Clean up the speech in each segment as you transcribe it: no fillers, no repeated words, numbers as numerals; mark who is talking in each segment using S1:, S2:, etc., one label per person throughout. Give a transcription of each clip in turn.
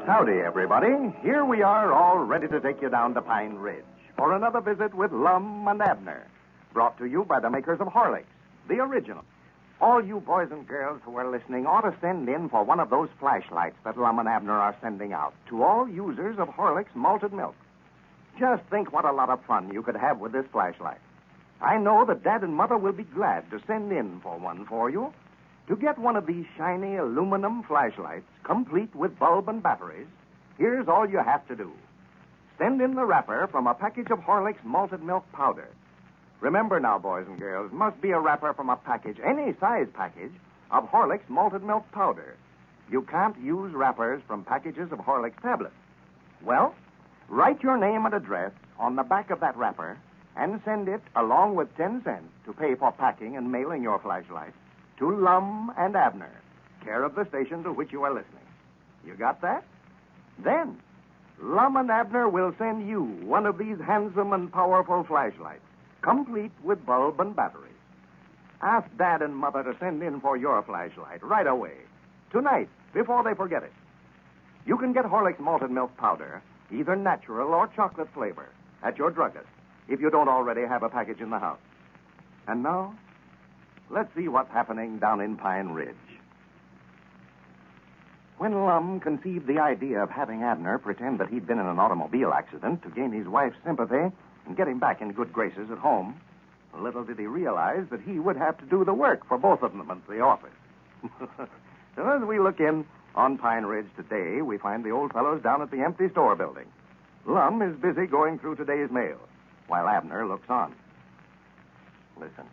S1: Howdy, everybody. Here we are, all ready to take you down to Pine Ridge for another visit with Lum and Abner, brought to you by the makers of Horlicks, the original. All you boys and girls who are listening ought to send in for one of those flashlights that Lum and Abner are sending out to all users of Horlicks malted milk. Just think what a lot of fun you could have with this flashlight. I know that Dad and Mother will be glad to send in for one for you. To get one of these shiny aluminum flashlights, complete with bulb and batteries, here's all you have to do. Send in the wrapper from a package of Horlicks malted milk powder. Remember now, boys and girls, must be a wrapper from a package, any size package, of Horlicks malted milk powder. You can't use wrappers from packages of Horlicks tablets. Well, write your name and address on the back of that wrapper and send it, along with 10 cents to pay for packing and mailing your flashlight, to Lum and Abner, care of the station to which you are listening. You got that? Then, Lum and Abner will send you one of these handsome and powerful flashlights, complete with bulb and batteries. Ask Dad and Mother to send in for your flashlight right away, tonight, before they forget it. You can get Horlicks malted milk powder, either natural or chocolate flavor, at your druggist, if you don't already have a package in the house. And now, let's see what's happening down in Pine Ridge. When Lum conceived the idea of having Abner pretend that he'd been in an automobile accident to gain his wife's sympathy and get him back in good graces at home, little did he realize that he would have to do the work for both of them at the office. So as we look in on Pine Ridge today, we find the old fellows down at the empty store building. Lum is busy going through today's mail, while Abner looks on. Listen.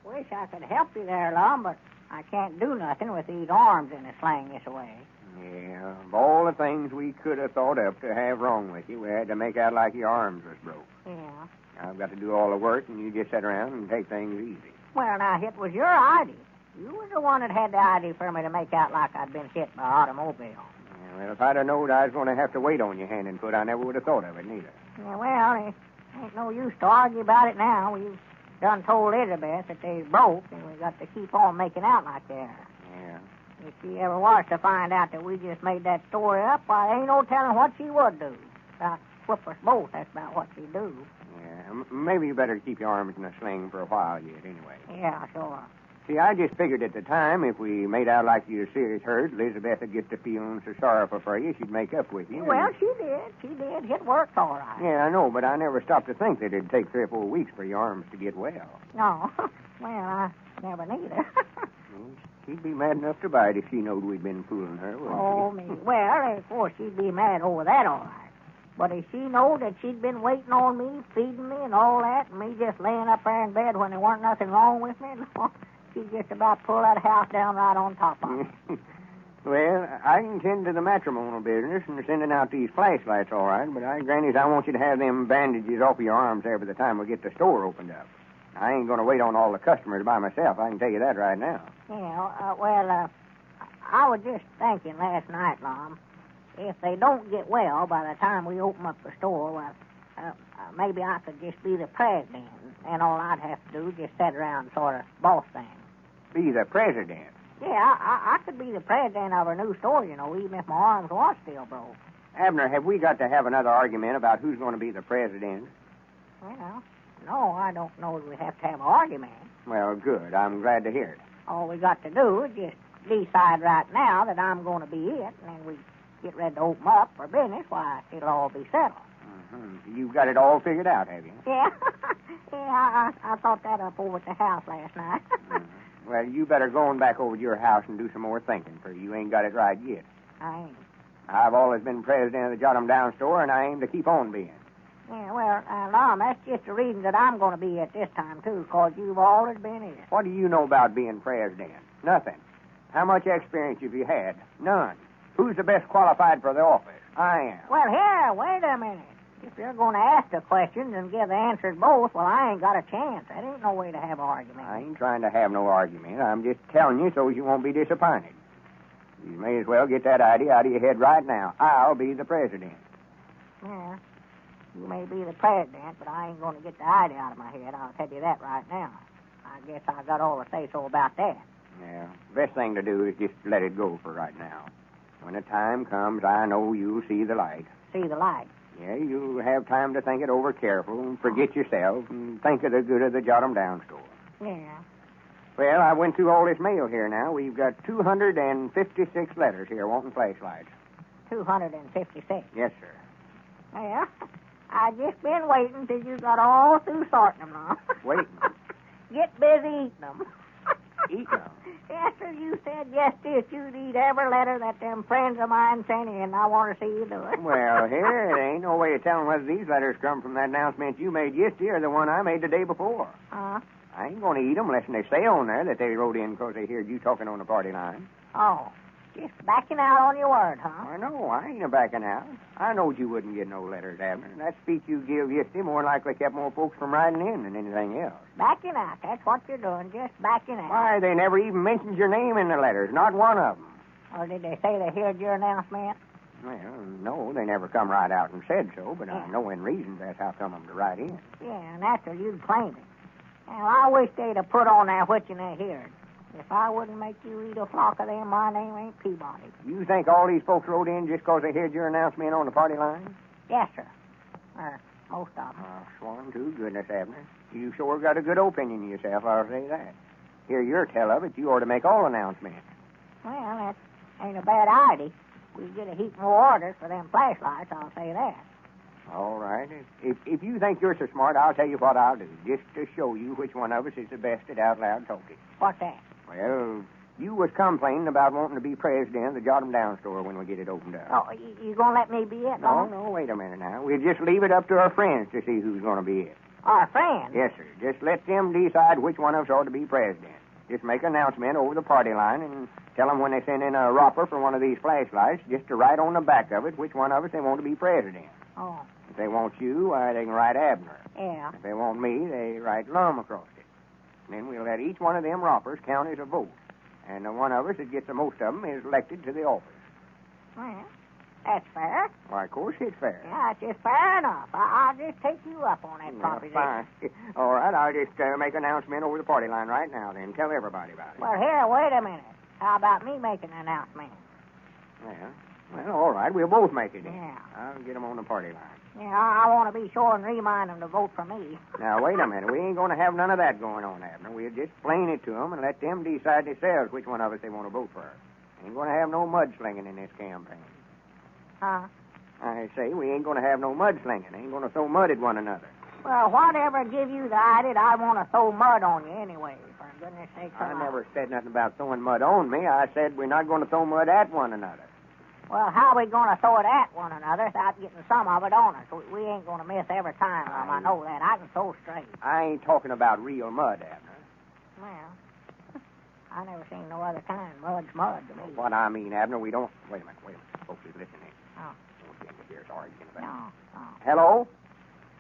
S2: Wish I could help you there, Lum, but I can't do nothing with these arms in a sling this way.
S3: Yeah, of all the things we could have thought up to have wrong with you, we had to make out like your arms was broke.
S2: Yeah.
S3: I've got to do all the work, and you just sit around and take things easy.
S2: Well, now, it was your idea. You was the one that had the idea for me to make out like I'd been hit by an automobile.
S3: Yeah, well, if I'd have known I was going to have to wait on you hand and foot, I never would have thought of it, neither.
S2: Yeah, well, it ain't no use to argue about it now. We've done told Elizabeth that they's broke, and we got to keep on making out like they are.
S3: Yeah.
S2: If she ever was to find out that we just made that story up, why, ain't no telling what she would do. About whip us both, that's about what she'd do.
S3: Yeah, maybe you better keep your arms in a sling for a while yet, anyway.
S2: Yeah, sure.
S3: See, I just figured at the time, if we made out like you were serious hurt, Elizabeth would get to feeling so sorrowful for you, she'd make up with you.
S2: Well, she did. She did. It worked all right.
S3: Yeah, I know, but I never stopped to think that it'd take 3 or 4 weeks for your arms to get well.
S2: No. Well, I never neither.
S3: She'd be mad enough to bite if she knowed we'd been fooling her, wouldn't
S2: she? Me. Well, of course, she'd be mad over that, all right. But if she knowed that she'd been waiting on me, feeding me and all that, and me just laying up there in bed when there weren't nothing wrong with me, she'd just about pull that house down right on top of it.
S3: Well, I can tend to the matrimonial business and sending out these flashlights, all right, but Granny's, I want you to have them bandages off of your arms there by the time we get the store opened up. I ain't going to wait on all the customers by myself. I can tell you that right now.
S2: Yeah, I was just thinking last night, Lum, if they don't get well by the time we open up the store, well, maybe I could just be the president, and all I'd have to do is just sit around and sort of boss things.
S3: Be the president?
S2: Yeah, I could be the president of a new store, you know, even if my arms was still broke.
S3: Abner, have we got to have another argument about who's going to be the president?
S2: Well, no, I don't know that we have to have an argument.
S3: Well, good. I'm glad to hear it.
S2: All we got to do is just decide right now that I'm going to be it, and then we get ready to open up for business, why, it'll all be settled.
S3: Mm-hmm. You've got it all figured out, have you?
S2: Yeah. Yeah, I thought that up over at the house last night.
S3: Mm-hmm. Well, you better go on back over to your house and do some more thinking, for you ain't got it right yet.
S2: I ain't.
S3: I've always been president of the Jot Em Down Store, and I aim to keep on being.
S2: Yeah, well, Lum, that's just the reason that I'm going to be it this time, too, because you've always been it.
S3: What do you know about being president? Nothing. How much experience have you had? None. Who's the best qualified for the office? I am.
S2: Well, here, wait a minute. If you're going to ask the questions and give the answers both, well, I ain't got a chance. That ain't no way to have an argument.
S3: I ain't trying to have no argument. I'm just telling you so you won't be disappointed. You may as well get that idea out of your head right now. I'll be the president.
S2: Yeah. You may be the president, but I ain't going to get the idea out of my head. I'll tell you that right now. I guess I got all the say-so about that.
S3: Yeah. Best thing to do is just let it go for right now. When the time comes, I know you'll see the light.
S2: See the light.
S3: Yeah, you'll have time to think it over careful and forget yourself and think of the good of the Jot 'Em Down Store.
S2: Yeah.
S3: Well, I went through all this mail here now. We've got 256 letters here wanting flashlights.
S2: 256.
S3: Yes, sir.
S2: Well, I just been waiting till you got all through sorting them now.
S3: Waiting?
S2: Get busy eating them.
S3: Eating them?
S2: Yes, sir, you said yesterday that you'd eat every letter that them friends of mine sent in. I want to see you do it.
S3: Well, here, there ain't no way of telling whether these letters come from that announcement you made yesterday or the one I made the day before.
S2: Huh?
S3: I ain't going to eat them unless they say on there that they wrote in because they heard you talking on the party line.
S2: Oh, just backing out on your word, huh?
S3: I know. I ain't a backing out. I knowed you wouldn't get no letters, Abner. That speech you give yesterday more likely kept more folks from writing in than anything else.
S2: Backing out. That's what you're doing, just backing out.
S3: Why, they never even mentioned your name in the letters, not one of them.
S2: Or did they say they heard your announcement?
S3: Well, no, they never come right out and said so, but
S2: Yeah.
S3: I know in reasons that's how come them to write in.
S2: Yeah, natural, you'd claim it. Well, I wish they'd have put on there what you heard. If I wouldn't make you eat a flock of them, my name ain't Peabody.
S3: You think all these folks wrote in just because they heard your announcement on the party line?
S2: Yes, sir. Most of them.
S3: Sworn to goodness, Abner. You sure got a good opinion of yourself, I'll say that. Hear your tell of it, you ought to make all announcements.
S2: Well, that ain't a bad idea. We get a heap more orders for them flashlights, I'll say that.
S3: All right. If you think you're so smart, I'll tell you what I'll do, just to show you which one of us is the best at out loud talking.
S2: What's that?
S3: Well, you was complaining about wanting to be president of the Jot 'Em Down Store when we get it opened up.
S2: Oh, you gonna let me be it,
S3: No,
S2: Mom?
S3: wait a minute now. We'll just leave it up to our friends to see who's going to be it.
S2: Our friends?
S3: Yes, sir. Just let them decide which one of us ought to be president. Just make an announcement over the party line and tell them when they send in a robber for one of these flashlights just to write on the back of it which one of us they want to be president.
S2: Oh.
S3: If they want you, why, they can write Abner.
S2: Yeah.
S3: If they want me, they write Lum across it. And then we'll let each one of them robbers count as a vote. And the one of us that gets the most of them is elected to the office.
S2: Well, that's fair.
S3: Why, of course it's fair.
S2: Yeah, it's just fair enough. I'll just take you up on that proposition.
S3: Fine. All right, I'll just make an announcement over the party line right now, then. Tell everybody about it.
S2: Well, here, wait a minute. How about me making an announcement?
S3: Well, all right, we'll both make it then.
S2: Yeah.
S3: I'll get them on the party line.
S2: Yeah, I want to be sure and remind them to vote for me.
S3: Now, wait a minute. We ain't going to have none of that going on, Abner. We'll just plain it to them and let them decide themselves which one of us they want to vote for. Ain't going to have no mudslinging in this campaign.
S2: Huh?
S3: I say we ain't going to have no mudslinging. Ain't going to throw mud at one another.
S2: Well, whatever give you the idea I want to throw mud on you anyway, for goodness sake.
S3: I never said nothing about throwing mud on me. I said we're not going to throw mud at one another.
S2: Well, how are we going to throw it at one another without getting some of it on us? We ain't going to miss every time, Lum. I know that. I can throw straight.
S3: I ain't talking about real mud, Abner.
S2: Well, I never seen no other kind. Mud's mud to me.
S3: What I mean, Abner, we don't... Wait a minute. Folks is listening.
S2: Oh.
S3: Don't get to hear us arguing about it.
S2: No.
S3: Hello?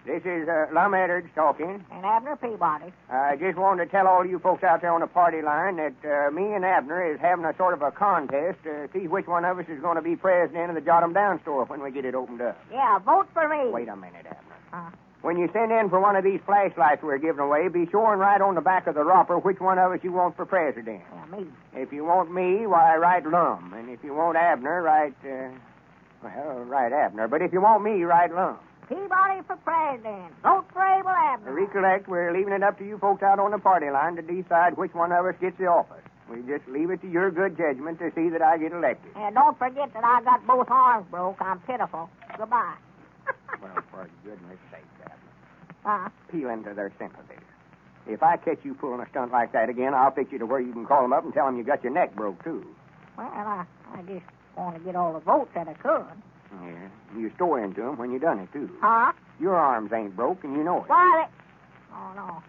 S3: This is Lum and Abner talking.
S2: And Abner Peabody.
S3: I just wanted to tell all you folks out there on the party line that me and Abner is having a sort of a contest to see which one of us is going to be president of the Jot 'Em Down Store when we get it opened up.
S2: Yeah, vote for me.
S3: Wait a minute, Abner.
S2: Huh?
S3: When you send in for one of these flashlights we're giving away, be sure and write on the back of the wrapper which one of us you want for president.
S2: Yeah, me.
S3: If you want me, why, write Lum. And if you want Abner, write Abner. But if you want me, write Lum.
S2: Peabody for president. Vote for Abel Abner.
S3: Recollect, we're leaving it up to you folks out on the party line to decide which one of us gets the office. We just leave it to your good judgment to see that I get elected.
S2: And don't forget that I got both arms broke. I'm pitiful. Goodbye.
S3: Well, for goodness sake, Abner.
S2: Uh,
S3: Appeal into their sympathies. If I catch you pulling a stunt like that again, I'll fix you to where you can call them up and tell them you got your neck broke, too.
S2: well, I just want to get all the votes that I could.
S3: Yeah, you store into them when you done it, too.
S2: Huh?
S3: Your arms ain't broke, and you know it.
S2: Why, Oh, no.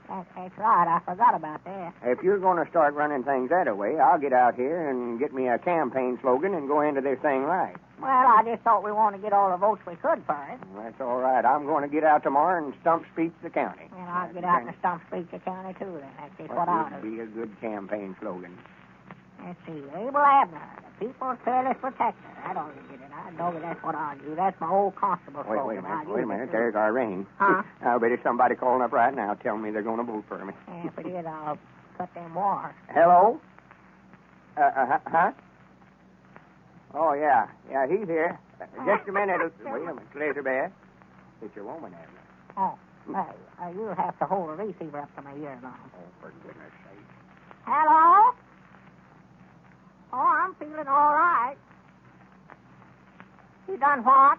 S2: That's right. I forgot about that.
S3: If you're going to start running things that way, I'll get out here and get me a campaign slogan and go into this thing right.
S2: Well, I just thought we wanted to get all the votes we could for it.
S3: Well, that's all right. I'm going to get out tomorrow and stump speech the county.
S2: And I'll get out and stump speak the county, too, then. That's just what I'll
S3: would
S2: do.
S3: be a good campaign slogan.
S2: Let's see. Abel Abner, the people's fearless protector. I don't get it. I know that's what I'll do. That's my old constable slogan.
S3: Wait a minute. There's our ring.
S2: Huh?
S3: I bet it's somebody calling up right now telling me they're going to vote for me.
S2: Yeah, if it is, I'll cut them wires.
S3: Hello? Huh? Oh, yeah. Yeah, he's here. Just a minute. Wait a minute, Elizabeth. It's your woman, Abner.
S2: Oh, you'll have to hold the receiver up to my ear now.
S3: Oh, for goodness sake.
S2: Hello? Oh, I'm feeling all right. You done what?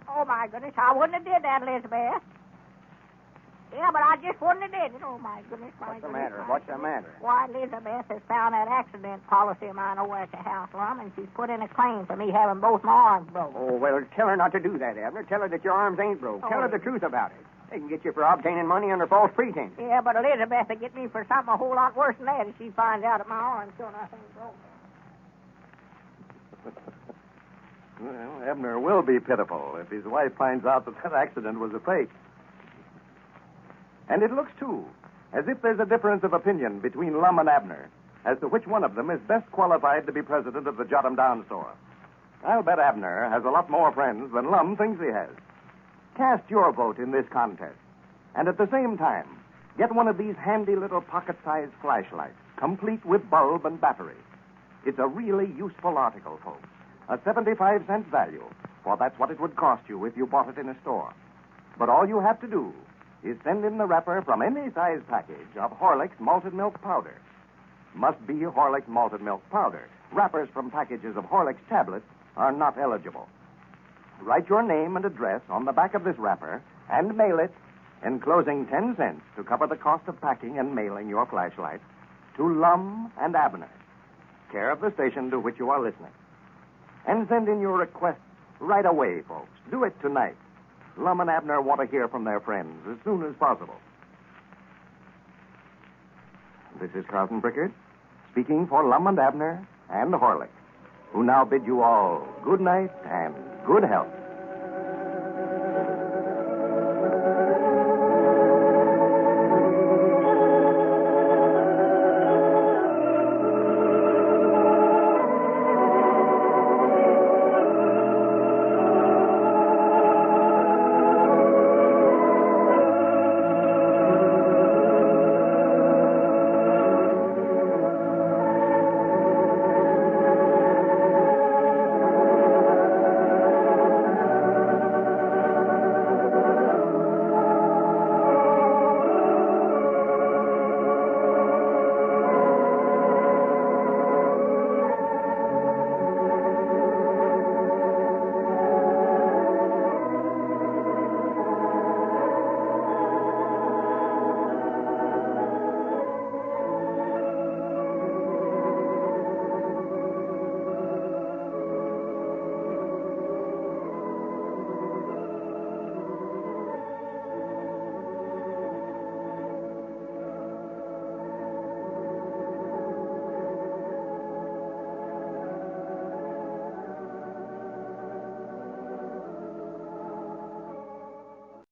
S2: Oh, my goodness, I wouldn't have did that, Elizabeth. Yeah, but I just wouldn't have did it. Oh, my goodness,
S3: What's the matter? What's the matter?
S2: Why, Elizabeth has found that accident policy of mine over at the house, Lum, and she's put in a claim for me having both my arms broke.
S3: Oh, well, tell her not to do that, Abner. Tell her that your arms ain't broke. Tell her the truth about it. They can get you for obtaining money under false pretense.
S2: Yeah, but Elizabeth will get me for something a whole lot worse than that if she finds out that my arms sure enough ain't broke.
S1: Well, Abner will be pitiful if his wife finds out that accident was a fake. And it looks, too, as if there's a difference of opinion between Lum and Abner as to which one of them is best qualified to be president of the Jot Em Down Store. I'll bet Abner has a lot more friends than Lum thinks he has. Cast your vote in this contest. And at the same time, get one of these handy little pocket-sized flashlights, complete with bulb and battery. It's a really useful article, folks. A 75-cent value, for that's what it would cost you if you bought it in a store. But all you have to do is send in the wrapper from any size package of Horlick's malted milk powder. Must be Horlick's malted milk powder. Wrappers from packages of Horlick's tablets are not eligible. Write your name and address on the back of this wrapper and mail it, enclosing 10 cents to cover the cost of packing and mailing your flashlight, to Lum and Abner, care of the station to which you are listening. And send in your request right away, folks. Do it tonight. Lum and Abner want to hear from their friends as soon as possible. This is Carlton Brickard, speaking for Lum and Abner and Horlick, who now bid you all good night and good health.